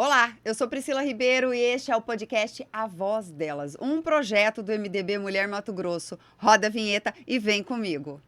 Olá, eu sou Priscila Ribeiro e este é o podcast A Voz Delas, um projeto do MDB Mulher Mato Grosso. Roda a vinheta e vem comigo.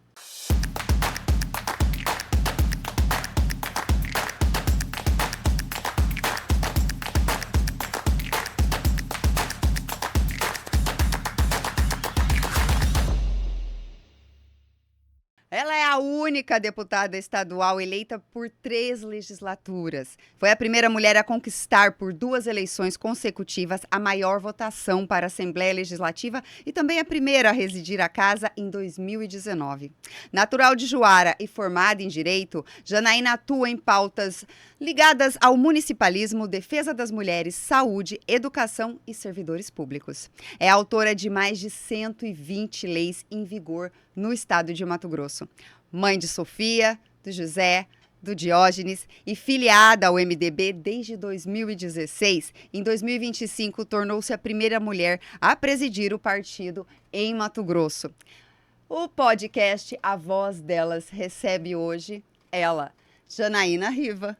Ela é a única deputada estadual eleita por 3 legislaturas. Foi a primeira mulher a conquistar por 2 eleições consecutivas a maior votação para a Assembleia Legislativa e também a primeira a residir a casa em 2019. Natural de Juara e formada em Direito, Janaína atua em pautas ligadas ao municipalismo, defesa das mulheres, saúde, educação e servidores públicos. É autora de mais de 120 leis em vigor no estado de Mato Grosso. Mãe de Sofia, do José, do Diógenes e filiada ao MDB desde 2016, em 2025 tornou-se a primeira mulher a presidir o partido em Mato Grosso. O podcast A Voz Delas recebe hoje ela, Janaína Riva.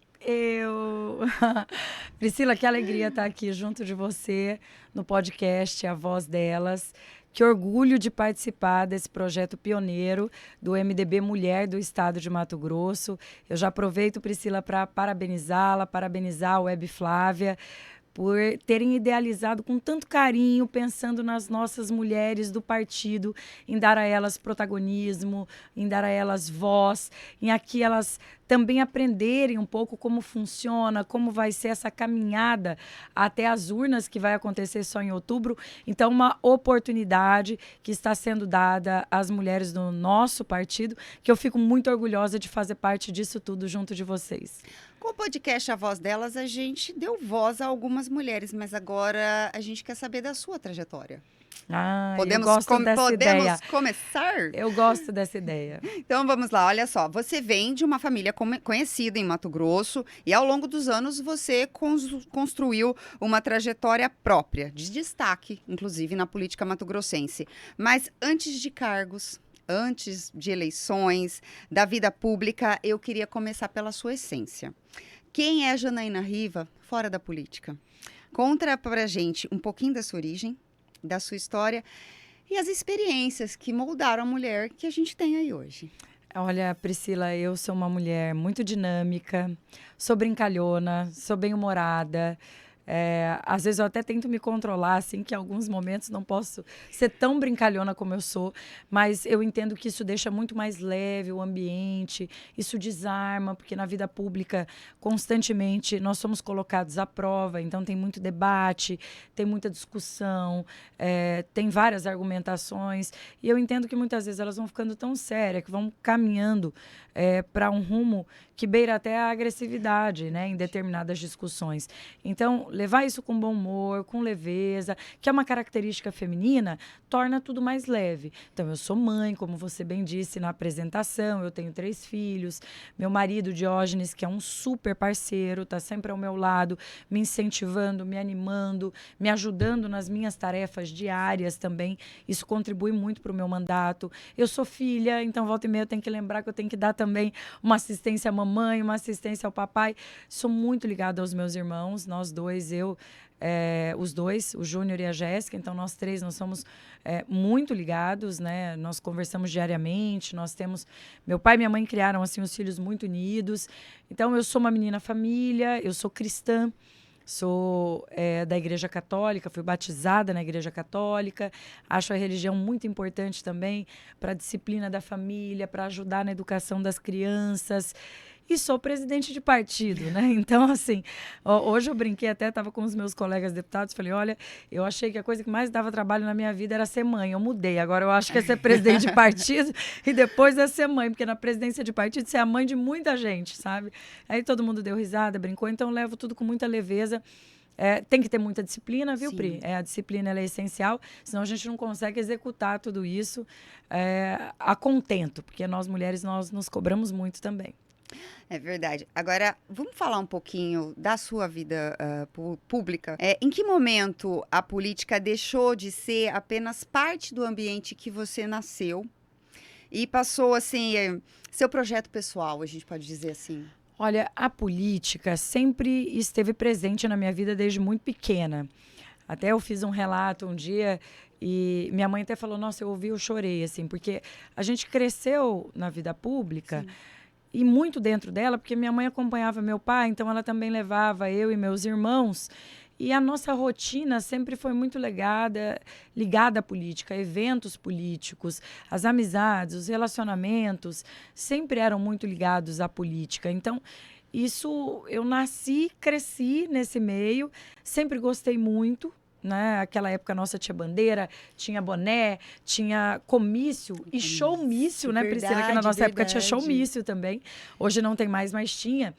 Priscila, que alegria estar aqui junto de você no podcast A Voz Delas. Que orgulho de participar desse projeto pioneiro do MDB Mulher do Estado de Mato Grosso. Eu já aproveito, Priscila, para parabenizar a Web Flávia, por terem idealizado com tanto carinho, pensando nas nossas mulheres do partido, em dar a elas protagonismo, em dar a elas voz, em aqui elas também aprenderem um pouco como funciona, como vai ser essa caminhada até as urnas, que vai acontecer só em outubro. Então, uma oportunidade que está sendo dada às mulheres do nosso partido, que eu fico muito orgulhosa de fazer parte disso tudo junto de vocês. Com o podcast A Voz Delas, a gente deu voz a algumas mulheres, mas agora a gente quer saber da sua trajetória. Eu gosto dessa ideia. Podemos começar? Eu gosto dessa ideia. Então vamos lá, olha só. Você vem de uma família conhecida em Mato Grosso e ao longo dos anos você construiu uma trajetória própria, de destaque, inclusive na política mato-grossense. Mas antes de cargos, antes de eleições, da vida pública, eu queria começar pela sua essência. Quem é Janaína Riva fora da política? Conta pra gente um pouquinho da sua origem, da sua história e as experiências que moldaram a mulher que a gente tem aí hoje. Olha, Priscila, eu sou uma mulher muito dinâmica, sou brincalhona, sou bem-humorada. Às vezes eu até tento me controlar, assim, que em alguns momentos não posso ser tão brincalhona como eu sou, mas eu entendo que isso deixa muito mais leve o ambiente, isso desarma, porque na vida pública, constantemente, nós somos colocados à prova, então tem muito debate, tem muita discussão, tem várias argumentações, e eu entendo que muitas vezes elas vão ficando tão sérias, que vão caminhando para um rumo que beira até a agressividade, né, em determinadas discussões. Então, levar isso com bom humor, com leveza, que é uma característica feminina, torna tudo mais leve. Então, eu sou mãe, como você bem disse na apresentação, eu tenho 3 filhos, meu marido, Diógenes, que é um super parceiro, está sempre ao meu lado, me incentivando, me animando, me ajudando nas minhas tarefas diárias também. Isso contribui muito para o meu mandato. Eu sou filha, então volta e meia eu tenho que lembrar que eu tenho que dar também uma assistência à mamãe, uma assistência ao papai. Sou muito ligada aos meus irmãos, nós dois, os dois, o Júnior e a Jéssica, então nós 3, nós somos muito ligados, né? Nós conversamos diariamente, nós temos... Meu pai e minha mãe criaram, assim, os filhos muito unidos. Então, eu sou uma menina família, eu sou cristã, sou da Igreja Católica, fui batizada na Igreja Católica, acho a religião muito importante também para a disciplina da família, para ajudar na educação das crianças. E sou presidente de partido, né? Então, assim, hoje eu brinquei até, estava com os meus colegas deputados, falei, olha, eu achei que a coisa que mais dava trabalho na minha vida era ser mãe, eu mudei, agora eu acho que é ser presidente de partido e depois é ser mãe, porque na presidência de partido você é a mãe de muita gente, sabe? Aí todo mundo deu risada, brincou, então eu levo tudo com muita leveza. Tem que ter muita disciplina, viu, Sim. Pri? A disciplina ela é essencial, senão a gente não consegue executar tudo isso a contento, porque nós mulheres, nós nos cobramos muito também. É verdade. Agora, vamos falar um pouquinho da sua vida pública. Em que momento a política deixou de ser apenas parte do ambiente que você nasceu e passou, assim, seu projeto pessoal, a gente pode dizer assim? Olha, a política sempre esteve presente na minha vida desde muito pequena. Até eu fiz um relato um dia e minha mãe até falou, nossa, eu ouvi, eu chorei, assim, porque a gente cresceu na vida pública. Sim. E muito dentro dela, porque minha mãe acompanhava meu pai, então ela também levava eu e meus irmãos. E a nossa rotina sempre foi muito ligada à política, a eventos políticos, as amizades, os relacionamentos, sempre eram muito ligados à política. Então, isso, eu nasci, cresci nesse meio, sempre gostei muito. Né? Aquela época nossa tinha bandeira, tinha boné, tinha comício e showmício, né, Priscila? Que na nossa época tinha showmício também. Hoje não tem mais, mas tinha.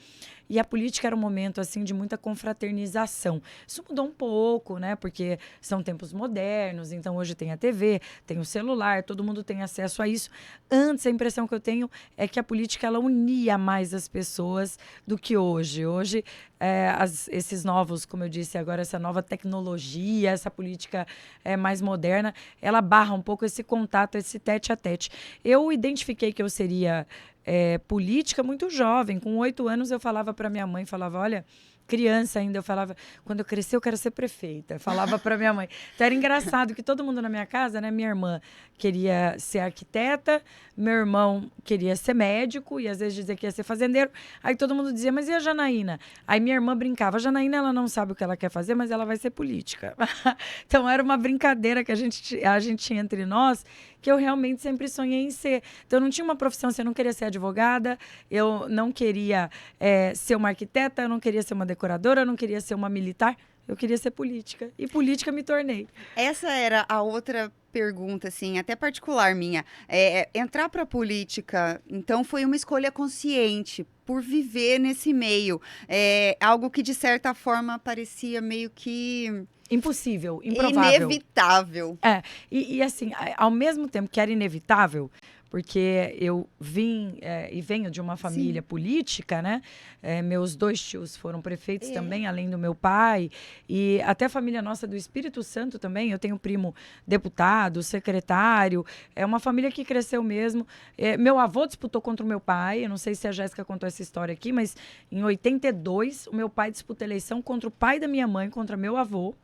E a política era um momento, assim, de muita confraternização. Isso mudou um pouco, né? Porque são tempos modernos, então hoje tem a TV, tem o celular, todo mundo tem acesso a isso. Antes, a impressão que eu tenho é que a política, ela unia mais as pessoas do que hoje. Hoje, esses novos, como eu disse agora, essa nova tecnologia, essa política mais moderna, ela barra um pouco esse contato, esse tete-a-tete. Eu identifiquei que eu seria política muito jovem. Com 8 anos eu falava para minha mãe, falava, olha, criança ainda, eu falava, quando eu crescer eu quero ser prefeita. Falava para minha mãe. Então era engraçado que todo mundo na minha casa, né, minha irmã queria ser arquiteta, meu irmão queria ser médico e às vezes dizia que ia ser fazendeiro. Aí todo mundo dizia, mas e a Janaína? Aí minha irmã brincava, a Janaína ela não sabe o que ela quer fazer, mas ela vai ser política. Então era uma brincadeira que a gente tinha entre nós, que eu realmente sempre sonhei em ser. Então eu não tinha uma profissão, assim, eu não queria ser advogada, eu não queria ser uma arquiteta, eu não queria ser uma decoradora, eu não queria ser uma militar, eu queria ser política. E política me tornei. Essa era a outra pergunta, assim, até particular minha. Entrar para a política, então, foi uma escolha consciente por viver nesse meio. Algo que, de certa forma, parecia meio que... impossível, improvável. Inevitável. E assim, ao mesmo tempo que era inevitável, porque eu vim e venho de uma família Sim. política, né? Meus 2 tios foram prefeitos também, além do meu pai. E até a família nossa do Espírito Santo também. Eu tenho primo deputado, secretário. É uma família que cresceu mesmo. Meu avô disputou contra o meu pai. Eu não sei se a Jéssica contou essa história aqui, mas em 82, o meu pai disputou eleição contra o pai da minha mãe, contra meu avô.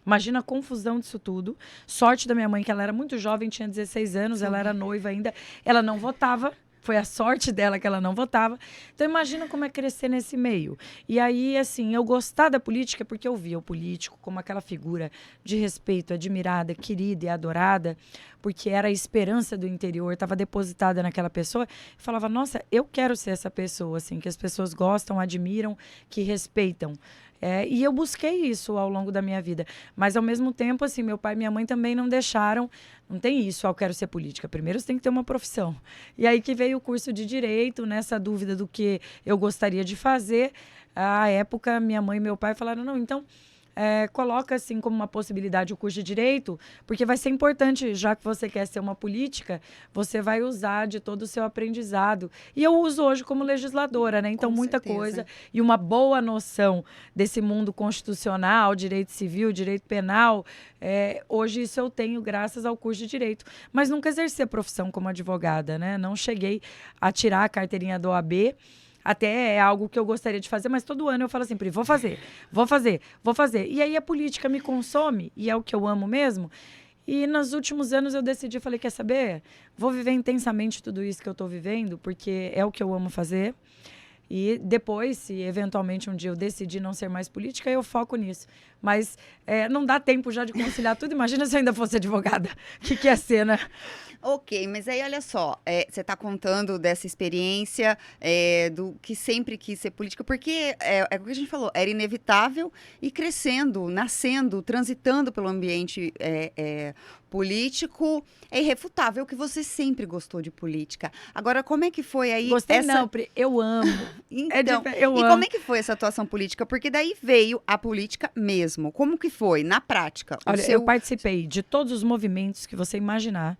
Imagina a confusão disso tudo. Sorte da minha mãe, que ela era muito jovem, tinha 16 anos, ela era noiva ainda. Ela não votava. Foi a sorte dela que ela não votava. Então, imagina como é crescer nesse meio. E aí, assim, eu gostar da política porque eu via o político como aquela figura de respeito, admirada, querida e adorada, porque era a esperança do interior, estava depositada naquela pessoa. E falava, nossa, eu quero ser essa pessoa, assim, que as pessoas gostam, admiram, que respeitam. E eu busquei isso ao longo da minha vida. Mas, ao mesmo tempo, assim, meu pai e minha mãe também não deixaram. Não tem isso, eu quero ser política. Primeiro você tem que ter uma profissão. E aí que veio o curso de Direito, nessa dúvida do que eu gostaria de fazer. À época, minha mãe e meu pai falaram, não, então... coloca assim como uma possibilidade o curso de Direito, porque vai ser importante, já que você quer ser uma política, você vai usar de todo o seu aprendizado. E eu uso hoje como legisladora, né? Então, muita coisa e uma boa noção desse mundo constitucional, direito civil, direito penal. Hoje isso eu tenho graças ao curso de Direito. Mas nunca exerci a profissão como advogada, né? Não cheguei a tirar a carteirinha da OAB. Até é algo que eu gostaria de fazer, mas todo ano eu falo assim, Pri, vou fazer. E aí a política me consome, e é o que eu amo mesmo. E nos últimos anos eu decidi, falei, quer saber? Vou viver intensamente tudo isso que eu estou vivendo, porque é o que eu amo fazer. E depois, se eventualmente um dia eu decidir não ser mais política, eu foco nisso. Mas não dá tempo já de conciliar tudo. Imagina se eu ainda fosse advogada. O que ia ser, né? Ok, mas aí olha só, você está contando dessa experiência do que sempre quis ser política, porque é o que a gente falou, era inevitável e crescendo, nascendo, transitando pelo ambiente político, é irrefutável que você sempre gostou de política. Agora, como é que foi aí? Gostei não, eu amo. Então, como é que foi essa atuação política? Porque daí veio a política mesmo. Como que foi, na prática? Olha, eu participei de todos os movimentos que você imaginar,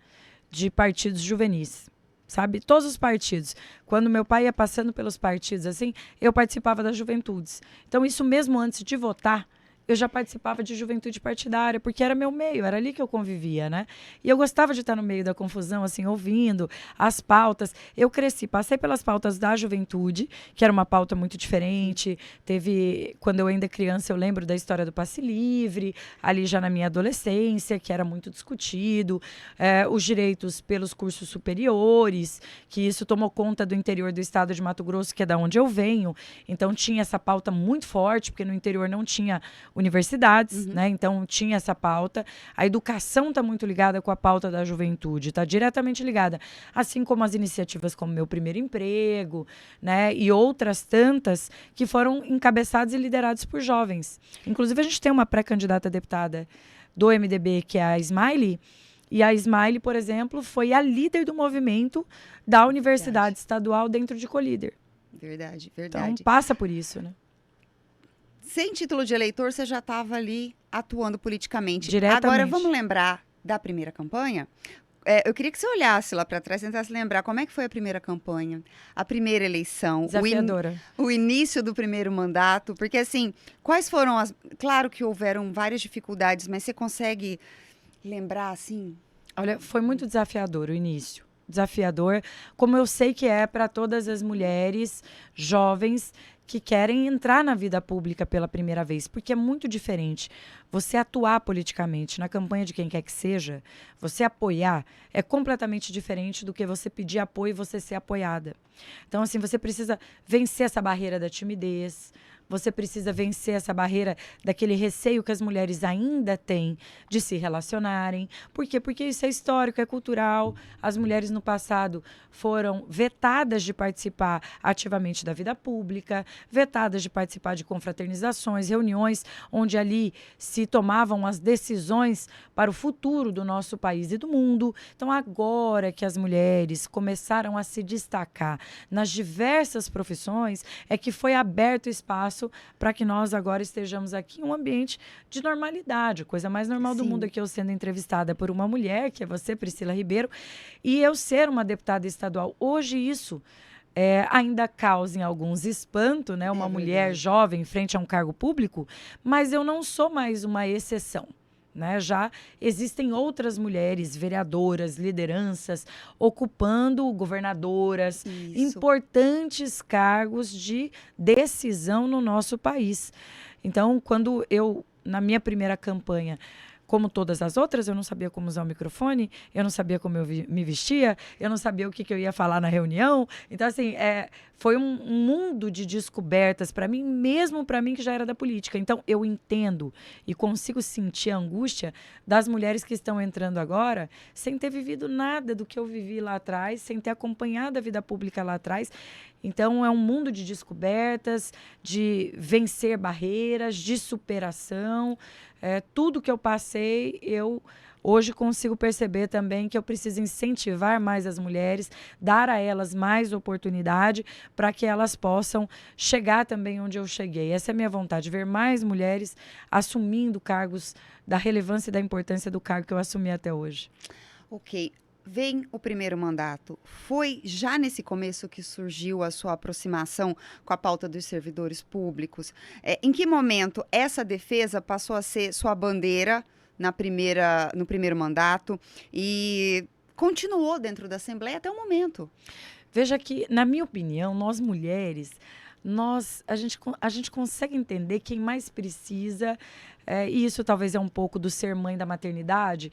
de partidos juvenis, sabe? Todos os partidos. Quando meu pai ia passando pelos partidos, assim, eu participava das juventudes. Então, isso mesmo antes de votar, eu já participava de juventude partidária, porque era meu meio, era ali que eu convivia, né? E eu gostava de estar no meio da confusão, assim, ouvindo as pautas. Eu cresci, passei pelas pautas da juventude, que era uma pauta muito diferente. Teve, quando eu ainda criança, eu lembro da história do passe livre, ali já na minha adolescência, que era muito discutido, os direitos pelos cursos superiores, que isso tomou conta do interior do estado de Mato Grosso, que é da onde eu venho. Então tinha essa pauta muito forte, porque no interior não tinha universidades, né? Então tinha essa pauta. A educação está muito ligada com a pauta da juventude, está diretamente ligada, assim como as iniciativas como Meu Primeiro Emprego, né? E outras tantas que foram encabeçadas e lideradas por jovens. Inclusive a gente tem uma pré-candidata a deputada do MDB, que é a Smiley, e a Smiley, por exemplo, foi a líder do movimento da Universidade Estadual dentro de Colíder. Verdade. Então passa por isso, né? Sem título de eleitor, você já estava ali atuando politicamente. Diretamente. Agora, vamos lembrar da primeira campanha? Eu queria que você olhasse lá para trás, tentasse lembrar como é que foi a primeira campanha, a primeira eleição, Desafiadora. o início do primeiro mandato, porque assim, quais foram as... Claro que houveram várias dificuldades, mas você consegue lembrar assim? Olha, foi muito desafiador o início. Desafiador, como eu sei que é para todas as mulheres jovens que querem entrar na vida pública pela primeira vez, porque é muito diferente você atuar politicamente na campanha de quem quer que seja, você apoiar, é completamente diferente do que você pedir apoio e você ser apoiada. Então, assim, você precisa vencer essa barreira da timidez, você precisa vencer essa barreira daquele receio que as mulheres ainda têm de se relacionarem. Por quê? Porque isso é histórico, é cultural. As mulheres no passado foram vetadas de participar ativamente da vida pública, vetadas de participar de confraternizações, reuniões onde ali se tomavam as decisões para o futuro do nosso país e do mundo. Então, agora que as mulheres começaram a se destacar nas diversas profissões, é que foi aberto espaço para que nós agora estejamos aqui em um ambiente de normalidade, a coisa mais normal do mundo é que eu sendo entrevistada por uma mulher, que é você, Priscila Ribeiro, e eu ser uma deputada estadual. Hoje isso ainda causa em alguns espanto, né? Uma mulher jovem frente a um cargo público, mas eu não sou mais uma exceção. Né? Já existem outras mulheres, vereadoras, lideranças, ocupando governadoras, importantes cargos de decisão no nosso país. Então, quando eu, na minha primeira campanha, como todas as outras, eu não sabia como usar o microfone, eu não sabia como eu me vestia, eu não sabia o que eu ia falar na reunião. Então, assim, foi um mundo de descobertas para mim, mesmo para mim que já era da política. Então, eu entendo e consigo sentir a angústia das mulheres que estão entrando agora sem ter vivido nada do que eu vivi lá atrás, sem ter acompanhado a vida pública lá atrás. Então, é um mundo de descobertas, de vencer barreiras, de superação. Tudo que eu passei, eu hoje consigo perceber também que eu preciso incentivar mais as mulheres, dar a elas mais oportunidade para que elas possam chegar também onde eu cheguei. Essa é a minha vontade, ver mais mulheres assumindo cargos da relevância e da importância do cargo que eu assumi até hoje. Ok. Vem o primeiro mandato. Foi já nesse começo que surgiu a sua aproximação com a pauta dos servidores públicos? Em que momento essa defesa passou a ser sua bandeira no primeiro mandato e continuou dentro da Assembleia até o momento? Veja que, na minha opinião, nós mulheres, a gente consegue entender quem mais precisa, e isso talvez é um pouco do ser mãe da maternidade,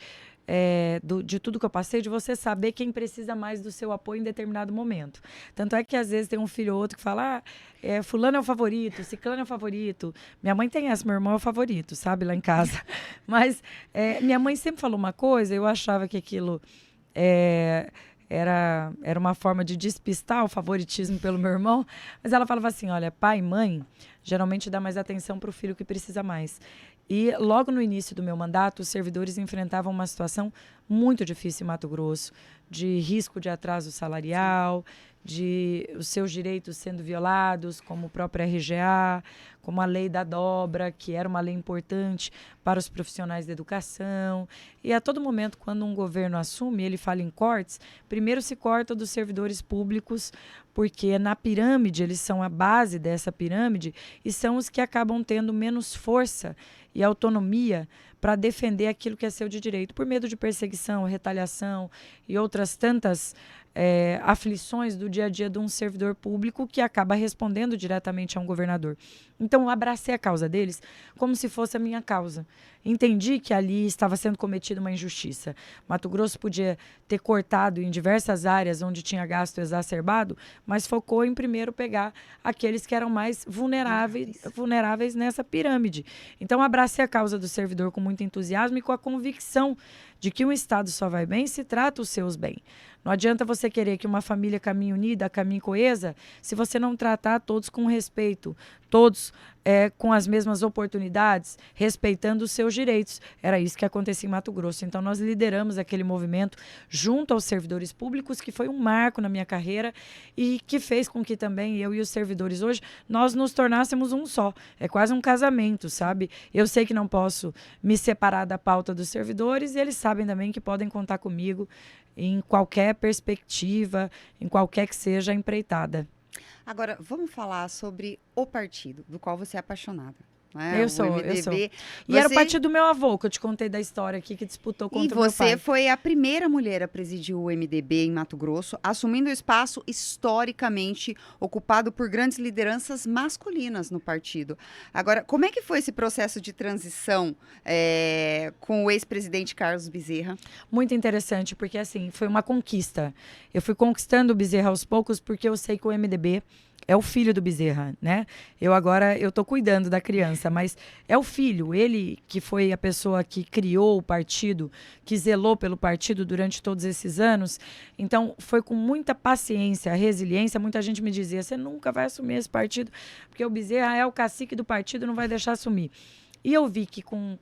de tudo que eu passei, de você saber quem precisa mais do seu apoio em determinado momento. Tanto é que às vezes tem um filho ou outro que fala, fulano é o favorito, ciclano é o favorito. Minha mãe tem essa, meu irmão é o favorito, sabe, lá em casa. Mas minha mãe sempre falou uma coisa, eu achava que aquilo era uma forma de despistar o favoritismo pelo meu irmão, mas ela falava assim, olha, pai e mãe geralmente dá mais atenção para o filho que precisa mais. E logo no início do meu mandato, os servidores enfrentavam uma situação muito difícil em Mato Grosso, de risco de atraso salarial, de os seus direitos sendo violados, como o próprio RGA, como a lei da dobra, que era uma lei importante para os profissionais da educação. E a todo momento, quando um governo assume, ele fala em cortes, primeiro se corta dos servidores públicos, porque na pirâmide, eles são a base dessa pirâmide e são os que acabam tendo menos força e autonomia para defender aquilo que é seu de direito, por medo de perseguição, retaliação e outras tantas aflições do dia a dia de um servidor público que acaba respondendo diretamente a um governador. Então, eu abracei a causa deles como se fosse a minha causa. Entendi que ali estava sendo cometida uma injustiça. Mato Grosso podia ter cortado em diversas áreas onde tinha gasto exacerbado, mas focou em primeiro pegar aqueles que eram mais vulneráveis nessa pirâmide. Então, abracei a causa do servidor com muito entusiasmo e com a convicção de que um Estado só vai bem se trata os seus bem. Não adianta você querer que uma família caminhe unida, caminhe coesa, se você não tratar todos com respeito, todos com as mesmas oportunidades, respeitando os seus direitos. Era isso que acontecia em Mato Grosso. Então, nós lideramos aquele movimento junto aos servidores públicos, que foi um marco na minha carreira e que fez com que também eu e os servidores hoje, nós nos tornássemos um só. É quase um casamento, sabe? Eu sei que não posso me separar da pauta dos servidores e eles sabem também que podem contar comigo em qualquer perspectiva, em qualquer que seja a empreitada. Agora, vamos falar sobre o partido, do qual você é apaixonada. Né? Eu sou. E Você... era o partido do meu avô, que eu te contei da história aqui, que disputou contra o meu pai. E você foi a primeira mulher a presidir o MDB em Mato Grosso, assumindo o espaço historicamente ocupado por grandes lideranças masculinas no partido. Agora, como é que foi esse processo de transição com o ex-presidente Carlos Bezerra? Muito interessante, porque assim, foi uma conquista. Eu fui conquistando o Bezerra aos poucos, porque eu sei que o MDB é o filho do Bezerra, né? Eu tô cuidando da criança, mas é o filho, ele que foi a pessoa que criou o partido, que zelou pelo partido durante todos esses anos. Então, foi com muita paciência, resiliência. Muita gente me dizia, você nunca vai assumir esse partido, porque o Bezerra é o cacique do partido, não vai deixar assumir. E eu vi que com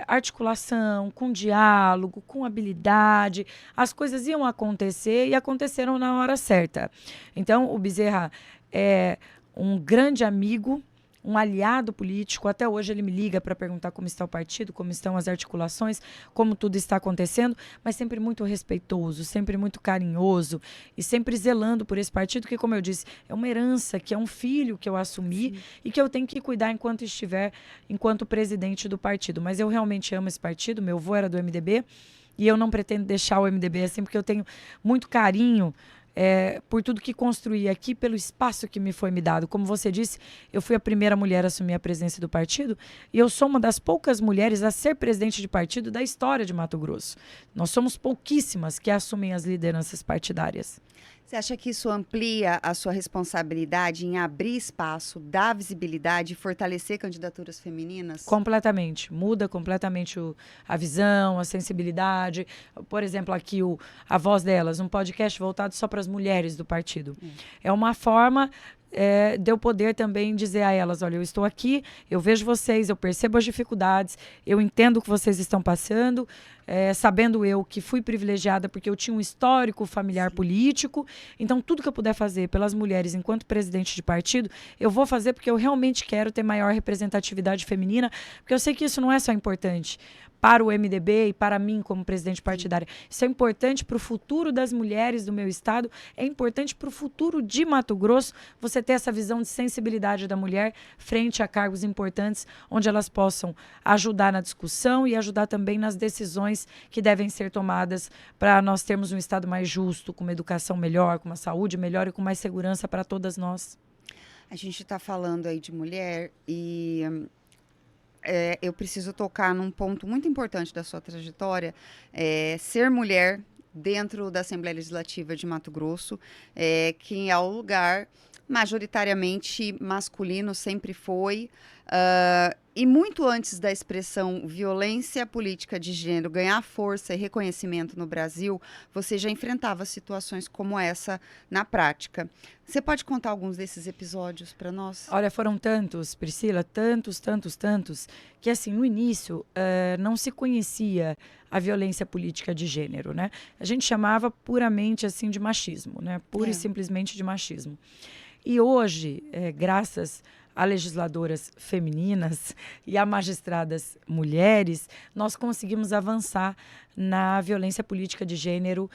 articulação, com diálogo, com habilidade, as coisas iam acontecer e aconteceram na hora certa. Então, o Bezerra é um grande amigo, um aliado político. Até hoje ele me liga para perguntar como está o partido, como estão as articulações, como tudo está acontecendo, mas sempre muito respeitoso, sempre muito carinhoso e sempre zelando por esse partido que, como eu disse, é uma herança, que é um filho que eu assumi. Sim. E que eu tenho que cuidar enquanto presidente do partido. Mas eu realmente amo esse partido, meu avô era do MDB e eu não pretendo deixar o MDB assim, porque eu tenho muito carinho por tudo que construí aqui, pelo espaço que me foi me dado. Como você disse, eu fui a primeira mulher a assumir a presidência do partido e eu sou uma das poucas mulheres a ser presidente de partido da história de Mato Grosso. Nós somos pouquíssimas que assumem as lideranças partidárias. Você acha que isso amplia a sua responsabilidade em abrir espaço, dar visibilidade e fortalecer candidaturas femininas? Completamente. Muda completamente a visão, a sensibilidade. Por exemplo, aqui a Voz Delas, um podcast voltado só para as mulheres do partido. É uma forma de eu poder também dizer a elas, olha, eu estou aqui, eu vejo vocês, eu percebo as dificuldades, eu entendo o que vocês estão passando, sabendo eu que fui privilegiada porque eu tinha um histórico familiar político, então tudo que eu puder fazer pelas mulheres enquanto presidente de partido, eu vou fazer porque eu realmente quero ter maior representatividade feminina, porque eu sei que isso não é só importante para o MDB e para mim como presidente partidária. Isso é importante para o futuro das mulheres do meu estado, é importante para o futuro de Mato Grosso, você ter essa visão de sensibilidade da mulher frente a cargos importantes, onde elas possam ajudar na discussão e ajudar também nas decisões que devem ser tomadas para nós termos um estado mais justo, com uma educação melhor, com uma saúde melhor e com mais segurança para todas nós. A gente está falando aí de mulher e eu preciso tocar num ponto muito importante da sua trajetória, ser mulher dentro da Assembleia Legislativa de Mato Grosso, que é o lugar majoritariamente masculino, sempre foi. E muito antes da expressão violência política de gênero ganhar força e reconhecimento no Brasil, você já enfrentava situações como essa na prática. Você pode contar alguns desses episódios para nós? Olha, foram tantos, Priscila, tantos, que assim, no início não se conhecia a violência política de gênero, né? A gente chamava puramente assim de machismo, né? Pura e simplesmente de machismo. E hoje, graças a legisladoras femininas e a magistradas mulheres, nós conseguimos avançar na violência política de gênero,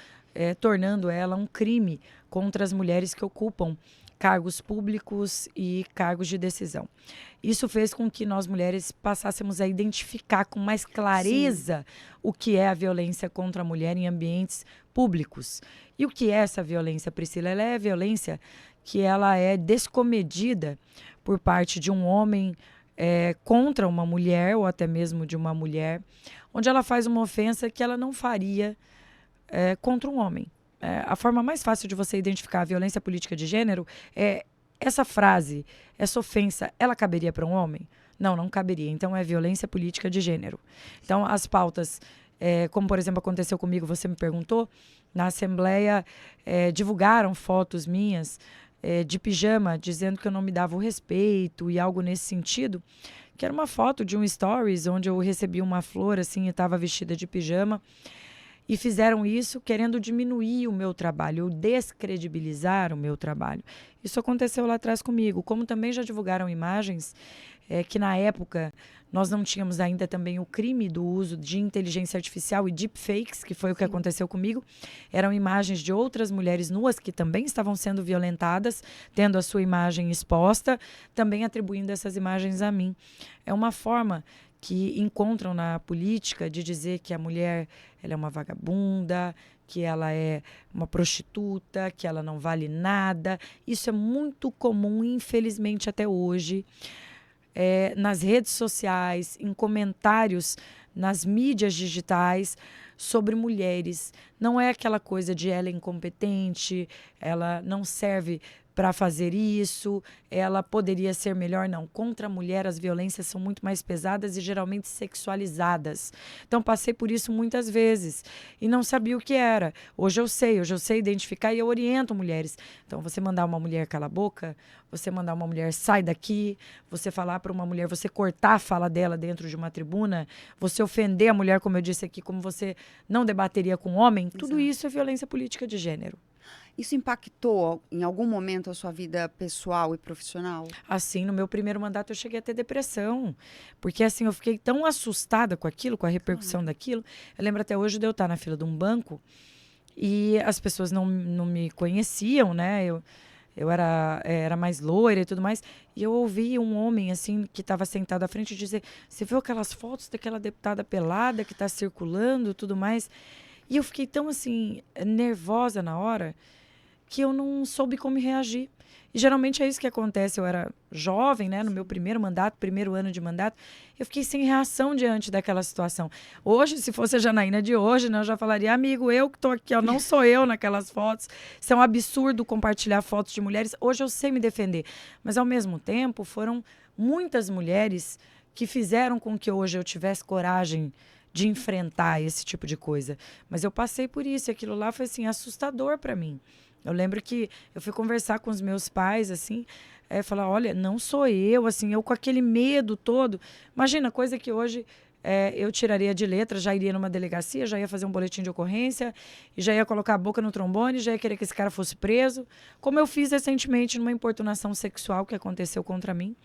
tornando ela um crime contra as mulheres que ocupam cargos públicos e cargos de decisão. Isso fez com que nós, mulheres, passássemos a identificar com mais clareza o que é a violência contra a mulher em ambientes públicos. E o que é essa violência, Priscila? Ela é a violência que ela é descomedida por parte de um homem contra uma mulher, ou até mesmo de uma mulher, onde ela faz uma ofensa que ela não faria contra um homem. A forma mais fácil de você identificar a violência política de gênero é essa frase, essa ofensa, ela caberia para um homem? Não, não caberia. Então, é violência política de gênero. Então, as pautas, como, por exemplo, aconteceu comigo, você me perguntou, na Assembleia divulgaram fotos minhas de pijama, dizendo que eu não me dava o respeito e algo nesse sentido, que era uma foto de um stories onde eu recebi uma flor assim e estava vestida de pijama. E fizeram isso querendo diminuir o meu trabalho, ou descredibilizar o meu trabalho. Isso aconteceu lá atrás comigo. Como também já divulgaram imagens que na época nós não tínhamos ainda também o crime do uso de inteligência artificial e deepfakes, que foi o que aconteceu comigo. Eram imagens de outras mulheres nuas que também estavam sendo violentadas, tendo a sua imagem exposta, também atribuindo essas imagens a mim. É uma forma que encontram na política de dizer que a mulher ela é uma vagabunda, que ela é uma prostituta, que ela não vale nada. Isso é muito comum, infelizmente, até hoje, nas redes sociais, em comentários nas mídias digitais sobre mulheres. Não é aquela coisa de ela é incompetente, ela não serve para fazer isso, ela poderia ser melhor, não. Contra a mulher, as violências são muito mais pesadas e geralmente sexualizadas. Então, passei por isso muitas vezes e não sabia o que era. Hoje eu sei identificar e eu oriento mulheres. Então, você mandar uma mulher cala a boca, você mandar uma mulher sai daqui, você falar para uma mulher, você cortar a fala dela dentro de uma tribuna, você ofender a mulher, como eu disse aqui, como você não debateria com um homem, tudo isso é violência política de gênero. Isso impactou em algum momento a sua vida pessoal e profissional? Assim, no meu primeiro mandato eu cheguei a ter depressão, porque assim, eu fiquei tão assustada com aquilo, com a repercussão daquilo. Eu lembro até hoje de eu estar na fila de um banco e as pessoas não me conheciam, né? Eu era mais loira e tudo mais, e eu ouvi um homem, assim, que estava sentado à frente dizer, você viu aquelas fotos daquela deputada pelada que está circulando e tudo mais? E eu fiquei tão, assim, nervosa na hora, que eu não soube como reagir. E geralmente é isso que acontece. Eu era jovem, né, no meu primeiro mandato, primeiro ano de mandato, eu fiquei sem reação diante daquela situação. Hoje, se fosse a Janaína de hoje, né, eu já falaria, amigo, eu que estou aqui, ó, não sou eu naquelas fotos. Isso é um absurdo compartilhar fotos de mulheres. Hoje eu sei me defender. Mas, ao mesmo tempo, foram muitas mulheres que fizeram com que hoje eu tivesse coragem de enfrentar esse tipo de coisa. Mas eu passei por isso e aquilo lá foi, assim, assustador para mim. Eu lembro que eu fui conversar com os meus pais, assim, falar, olha, não sou eu, assim, eu com aquele medo todo. Imagina, coisa que hoje eu tiraria de letra, já iria numa delegacia, já ia fazer um boletim de ocorrência, e já ia colocar a boca no trombone, já ia querer que esse cara fosse preso, como eu fiz recentemente numa importunação sexual que aconteceu contra mim.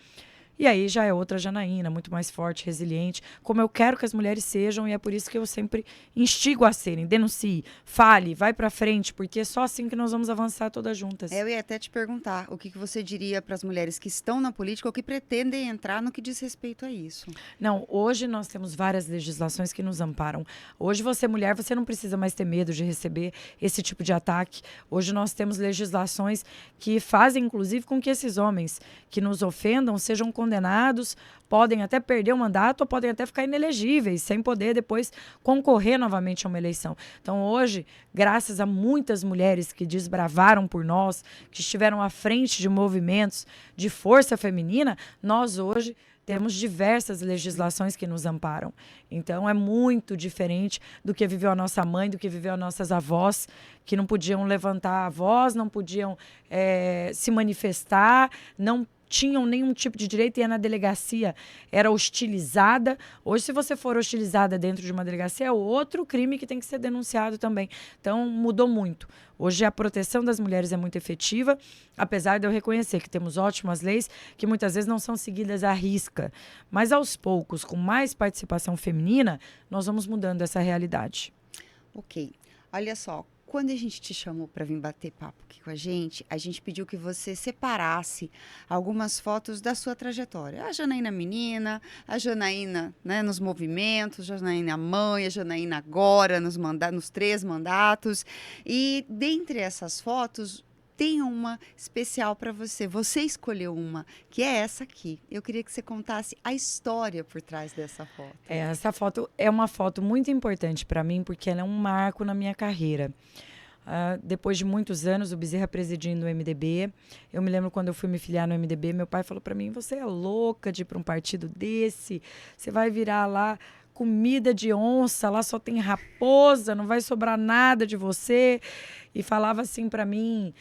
E aí já é outra Janaína, muito mais forte, resiliente, como eu quero que as mulheres sejam, e é por isso que eu sempre instigo a serem. Denuncie, fale, vai pra frente, porque é só assim que nós vamos avançar todas juntas. Eu ia até te perguntar o que você diria para as mulheres que estão na política ou que pretendem entrar no que diz respeito a isso. Não, hoje nós temos várias legislações que nos amparam. Hoje você, mulher, você não precisa mais ter medo de receber esse tipo de ataque. Hoje nós temos legislações que fazem, inclusive, com que esses homens que nos ofendam sejam condenados, podem até perder o mandato ou podem até ficar inelegíveis, sem poder depois concorrer novamente a uma eleição. Então, hoje, graças a muitas mulheres que desbravaram por nós, que estiveram à frente de movimentos de força feminina, nós hoje temos diversas legislações que nos amparam. Então, é muito diferente do que viveu a nossa mãe, do que viveu as nossas avós, que não podiam levantar a voz, não podiam se manifestar, não tinham nenhum tipo de direito, e na delegacia era hostilizada. Hoje, se você for hostilizada dentro de uma delegacia, é outro crime que tem que ser denunciado também. Então, mudou muito. Hoje, a proteção das mulheres é muito efetiva, apesar de eu reconhecer que temos ótimas leis que muitas vezes não são seguidas à risca. Mas, aos poucos, com mais participação feminina, nós vamos mudando essa realidade. Ok. Olha só, quando a gente te chamou para vir bater papo aqui com a gente pediu que você separasse algumas fotos da sua trajetória. A Janaína menina, a Janaína, né, nos movimentos, a Janaína mãe, a Janaína agora nos 3 mandatos. E dentre essas fotos, tem uma especial para você. Você escolheu uma, que é essa aqui. Eu queria que você contasse a história por trás dessa foto. Essa foto é uma foto muito importante para mim, porque ela é um marco na minha carreira. Depois de muitos anos, o Bezerra presidindo o MDB, eu me lembro quando eu fui me filiar no MDB, meu pai falou para mim: você é louca de ir para um partido desse, você vai virar lá comida de onça, lá só tem raposa, não vai sobrar nada de você. E falava assim para mim,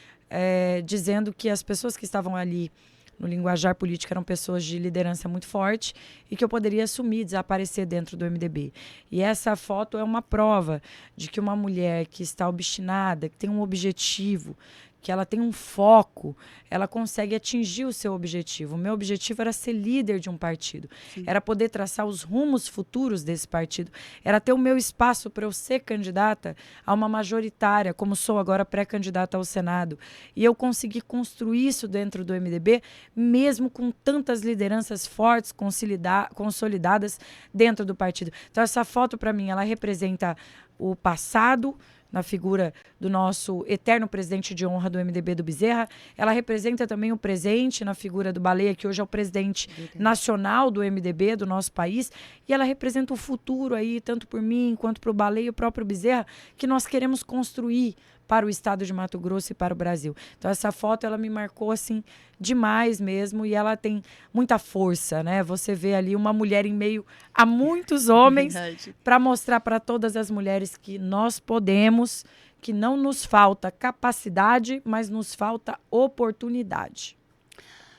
dizendo que as pessoas que estavam ali no linguajar político eram pessoas de liderança muito forte e que eu poderia sumir, desaparecer dentro do MDB. E essa foto é uma prova de que uma mulher que está obstinada, que tem um objetivo, que ela tem um foco, ela consegue atingir o seu objetivo. O meu objetivo era ser líder de um partido, era poder traçar os rumos futuros desse partido, era ter o meu espaço para eu ser candidata a uma majoritária, como sou agora pré-candidata ao Senado. E eu consegui construir isso dentro do MDB, mesmo com tantas lideranças fortes, consolidadas dentro do partido. Então, essa foto, para mim, ela representa o passado, na figura do nosso eterno presidente de honra do MDB, do Bezerra. Ela representa também o presente na figura do Baleia, que hoje é o presidente nacional do MDB, do nosso país. E ela representa o futuro aí, tanto por mim, quanto para o Baleia e o próprio Bezerra, que nós queremos construir para o estado de Mato Grosso e para o Brasil. Então, essa foto, ela me marcou, assim, demais mesmo, e ela tem muita força, né? Você vê ali uma mulher em meio a muitos homens, para mostrar para todas as mulheres que nós podemos, que não nos falta capacidade, mas nos falta oportunidade.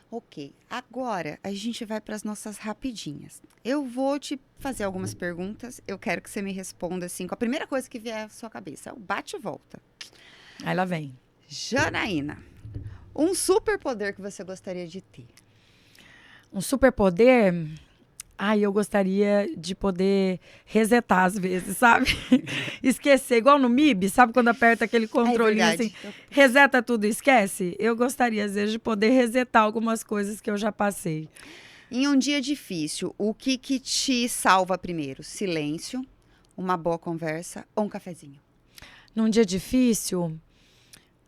Ok, agora a gente vai para as nossas rapidinhas. Eu vou te fazer algumas perguntas, eu quero que você me responda assim, com a primeira coisa que vier à sua cabeça, o bate e volta. Aí lá vem. Janaína, um superpoder que você gostaria de ter? Um superpoder? Eu gostaria de poder resetar às vezes, sabe? Esquecer, igual no MIB, sabe quando aperta aquele controlinho assim, reseta tudo e esquece? Eu gostaria, às vezes, de poder resetar algumas coisas que eu já passei. Em um dia difícil, o que te salva primeiro? Silêncio, uma boa conversa ou um cafezinho? Num dia difícil,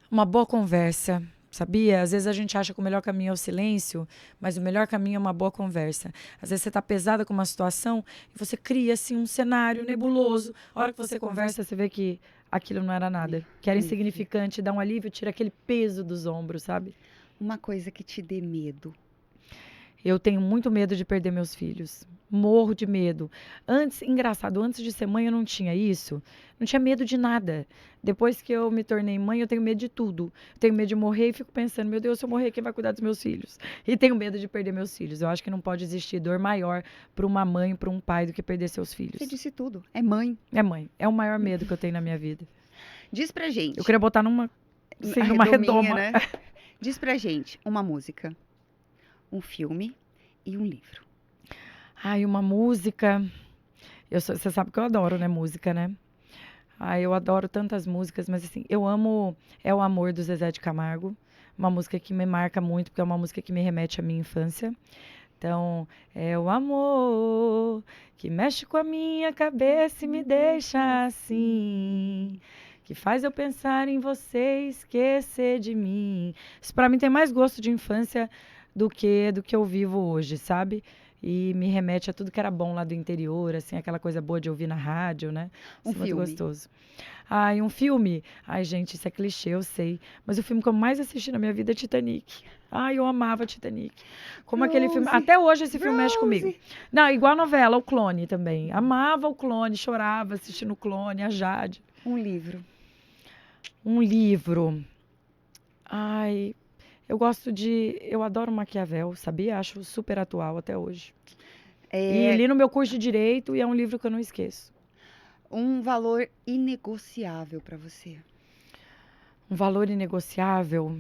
uma boa conversa. Sabia? Às vezes a gente acha que o melhor caminho é o silêncio, mas o melhor caminho é uma boa conversa. Às vezes você está pesada com uma situação e você cria assim, um cenário nebuloso. A hora que você conversa, você vê que aquilo não era nada, que era insignificante, dá um alívio, tira aquele peso dos ombros, sabe? Uma coisa que te dê medo. Eu tenho muito medo de perder meus filhos. Morro de medo. Engraçado, antes de ser mãe eu não tinha isso. Não tinha medo de nada. Depois que eu me tornei mãe, eu tenho medo de tudo. Eu tenho medo de morrer e fico pensando, meu Deus, se eu morrer, quem vai cuidar dos meus filhos? E tenho medo de perder meus filhos. Eu acho que não pode existir dor maior para uma mãe, para um pai, do que perder seus filhos. Você disse tudo. É mãe. É mãe. É o maior medo que eu tenho na minha vida. Diz pra gente. Eu queria botar numa redoma. Né? Diz pra gente uma música, um filme e um livro. Uma música. Você sabe que eu adoro, né? Música, né? Eu adoro tantas músicas, mas assim, eu amo É o Amor, do Zezé de Camargo. Uma música que me marca muito, porque é uma música que me remete à minha infância. Então, é o amor que mexe com a minha cabeça e me deixa assim, que faz eu pensar em você e esquecer de mim. Isso pra mim tem mais gosto de infância do que eu vivo hoje, sabe? e me remete a tudo que era bom lá do interior, assim, aquela coisa boa de ouvir na rádio, né? Um Isso é muito filme. gostoso. Ai, um filme? Ai, gente, isso é clichê, eu sei. Mas o filme que eu mais assisti na minha vida é Titanic. Ai, eu amava Titanic. Como aquele filme. Rose, Até hoje esse filme mexe comigo. Rose. Não, igual a novela, O Clone também. Amava O Clone, chorava assistindo O Clone, a Jade. Um livro. Um livro. Ai, eu adoro Maquiavel, sabia? Acho super atual até hoje. E li no meu curso de Direito e é um livro que eu não esqueço. Um valor inegociável para você. Um valor inegociável,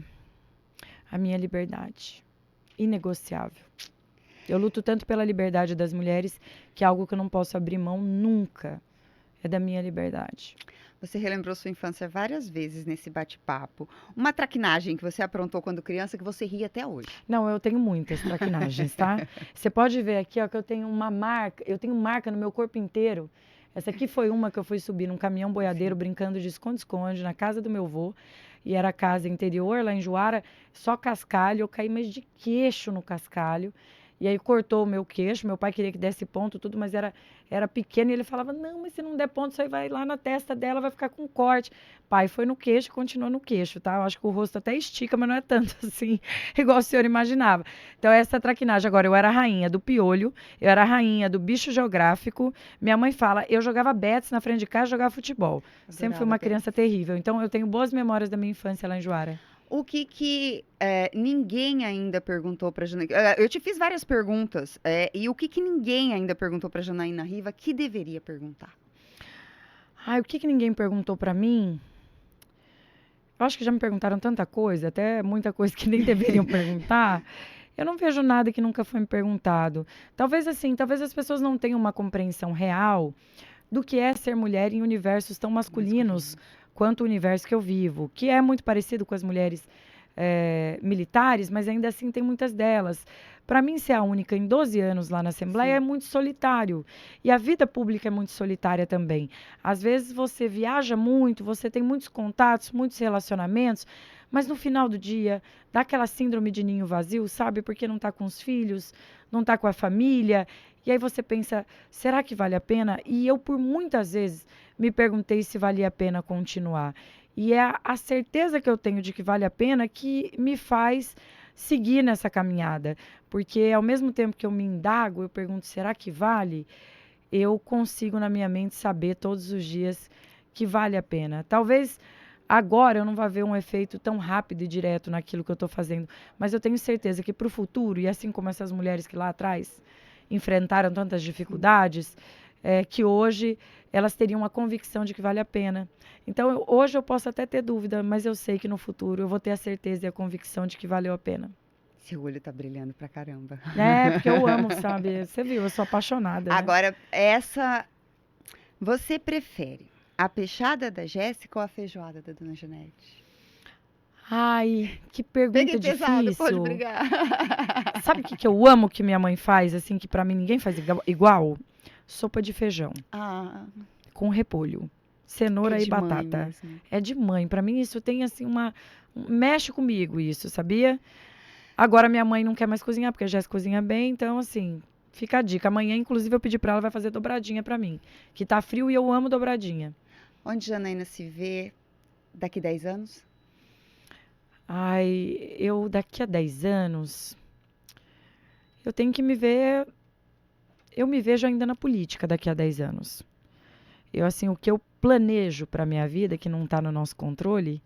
a minha liberdade. Inegociável. Eu luto tanto pela liberdade das mulheres que é algo que eu não posso abrir mão nunca. É da minha liberdade. Você relembrou sua infância várias vezes nesse bate-papo. Uma traquinagem que você aprontou quando criança que você ri até hoje. Não, eu tenho muitas traquinagens, tá? Você pode ver aqui, ó, que eu tenho marca no meu corpo inteiro. Essa aqui foi uma que eu fui subir num caminhão boiadeiro brincando de esconde-esconde na casa do meu avô. E era casa interior, lá em Juara, só cascalho. Eu caí mais de queixo no cascalho. E aí cortou o meu queixo. Meu pai queria que desse ponto, tudo, mas era pequeno. E ele falava, não, mas se não der ponto, isso aí vai lá na testa dela, vai ficar com corte. Pai, foi no queixo, continuou no queixo, tá? Eu acho que o rosto até estica, mas não é tanto assim, igual o senhor imaginava. Então, essa traquinagem. Agora, eu era a rainha do piolho, eu era a rainha do bicho geográfico. Minha mãe fala, eu jogava bets na frente de casa, jogava futebol. Sempre fui uma criança terrível. Então, eu tenho boas memórias da minha infância lá em Juara. O que ninguém ainda perguntou para Janaína? Eu te fiz várias perguntas. E o que ninguém ainda perguntou para Janaína Riva que deveria perguntar? Ai, o que ninguém perguntou pra mim? Eu acho que já me perguntaram tanta coisa, até muita coisa que nem deveriam perguntar. Eu não vejo nada que nunca foi me perguntado. Talvez as pessoas não tenham uma compreensão real do que é ser mulher em universos tão masculinos quanto o universo que eu vivo, que é muito parecido com as mulheres militares, mas ainda assim tem muitas delas. Para mim, ser a única em 12 anos lá na Assembleia é muito solitário. E a vida pública é muito solitária também. Às vezes você viaja muito, você tem muitos contatos, muitos relacionamentos, mas no final do dia dá aquela síndrome de ninho vazio, sabe? Porque não está com os filhos, não está com a família. E aí você pensa, será que vale a pena? E eu, por muitas vezes, me perguntei se valia a pena continuar. E é a certeza que eu tenho de que vale a pena que me faz seguir nessa caminhada. Porque ao mesmo tempo que eu me indago, eu pergunto, será que vale? Eu consigo na minha mente saber todos os dias que vale a pena. Talvez agora eu não vá ver um efeito tão rápido e direto naquilo que eu estou fazendo, mas eu tenho certeza que para o futuro, e assim como essas mulheres que lá atrás enfrentaram tantas dificuldades, que hoje elas teriam a convicção de que vale a pena. Então, hoje eu posso até ter dúvida, mas eu sei que no futuro eu vou ter a certeza e a convicção de que valeu a pena. Seu olho tá brilhando pra caramba. Porque eu amo, sabe? Você viu, eu sou apaixonada. Né? Agora, você prefere a peixada da Jéssica ou a feijoada da Dona Janete? Ai, que pergunta pesado, difícil. pode brigar. Sabe o que eu amo que minha mãe faz, assim, que pra mim ninguém faz igual? Sopa de feijão. Com repolho, cenoura e batata. É de mãe. Pra mim isso tem, assim, mexe comigo isso, sabia? Agora minha mãe não quer mais cozinhar, porque a Jéssica cozinha bem, então, assim, fica a dica. Amanhã, inclusive, eu pedi pra ela, vai fazer dobradinha pra mim. Que tá frio e eu amo dobradinha. Onde Janaína se vê daqui 10 anos? Ai, eu daqui a 10 anos, eu tenho que me ver. Eu me vejo ainda na política daqui a 10 anos. Assim, o que eu planejo para minha vida, que não está no nosso controle,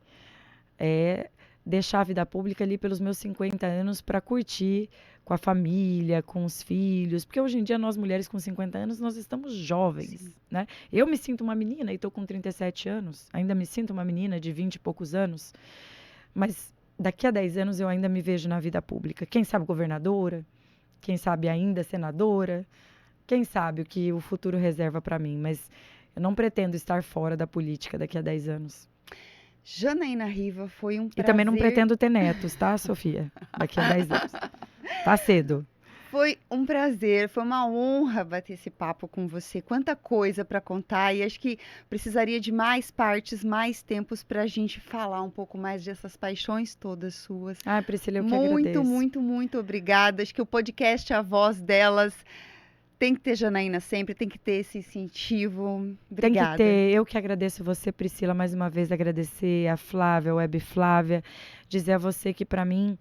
é deixar a vida pública ali pelos meus 50 anos para curtir com a família, com os filhos. Porque hoje em dia, nós mulheres com 50 anos, nós estamos jovens, né? Eu me sinto uma menina e estou com 37 anos. Ainda me sinto uma menina de 20 e poucos anos. Mas daqui a 10 anos eu ainda me vejo na vida pública. Quem sabe governadora, quem sabe ainda senadora, quem sabe o que o futuro reserva para mim. Mas eu não pretendo estar fora da política daqui a 10 anos. Janaína Riva, foi um prazer. E também não pretendo ter netos, tá, Sofia? Daqui a 10 anos. Tá cedo. Foi um prazer, foi uma honra bater esse papo com você. Quanta coisa para contar e acho que precisaria de mais partes, mais tempos para a gente falar um pouco mais dessas paixões todas suas. Ai, Priscila, eu que Muito, agradeço. muito, muito obrigada. Acho que o podcast A Voz Delas tem que ter Janaína sempre, tem que ter esse incentivo. Tem que Obrigada. ter. Eu que agradeço você, Priscila, mais uma vez agradecer a Flávia, a Web Flávia, dizer a você que para mim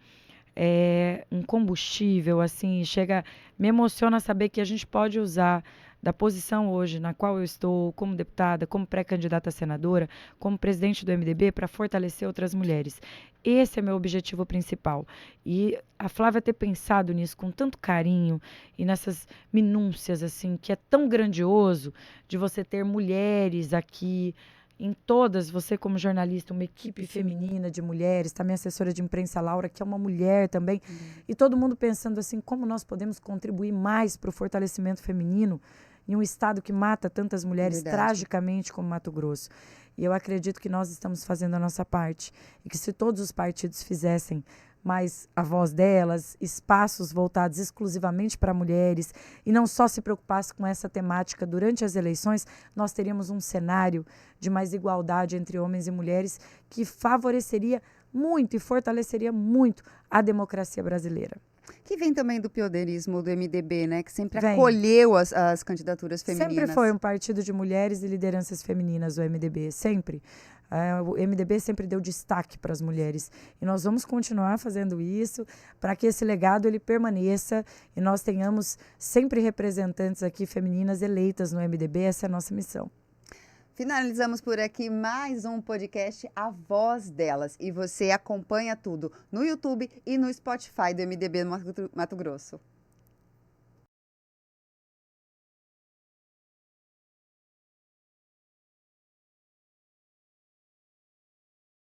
é um combustível, assim, chega, me emociona saber que a gente pode usar da posição hoje na qual eu estou como deputada, como pré-candidata a senadora, como presidente do MDB, para fortalecer outras mulheres. Esse é meu objetivo principal. E a Flávia ter pensado nisso com tanto carinho e nessas minúcias, assim, que é tão grandioso de você ter mulheres aqui, em todas, você como jornalista, uma equipe feminina de mulheres, tá minha assessora de imprensa, Laura, que é uma mulher também, e todo mundo pensando assim, como nós podemos contribuir mais para o fortalecimento feminino em um estado que mata tantas mulheres Verdade. tragicamente como Mato Grosso. E eu acredito que nós estamos fazendo a nossa parte, e que se todos os partidos fizessem mais a voz delas, espaços voltados exclusivamente para mulheres, e não só se preocupasse com essa temática durante as eleições, nós teríamos um cenário de mais igualdade entre homens e mulheres que favoreceria muito e fortaleceria muito a democracia brasileira. Que vem também do pioneirismo do MDB, né? Que sempre Vem. acolheu as candidaturas femininas. Sempre foi um partido de mulheres e lideranças femininas, o MDB, sempre. O MDB sempre deu destaque para as mulheres. E nós vamos continuar fazendo isso para que esse legado ele permaneça e nós tenhamos sempre representantes aqui femininas eleitas no MDB. Essa é a nossa missão. Finalizamos por aqui mais um podcast A Voz Delas. E você acompanha tudo no YouTube e no Spotify do MDB Mato Grosso.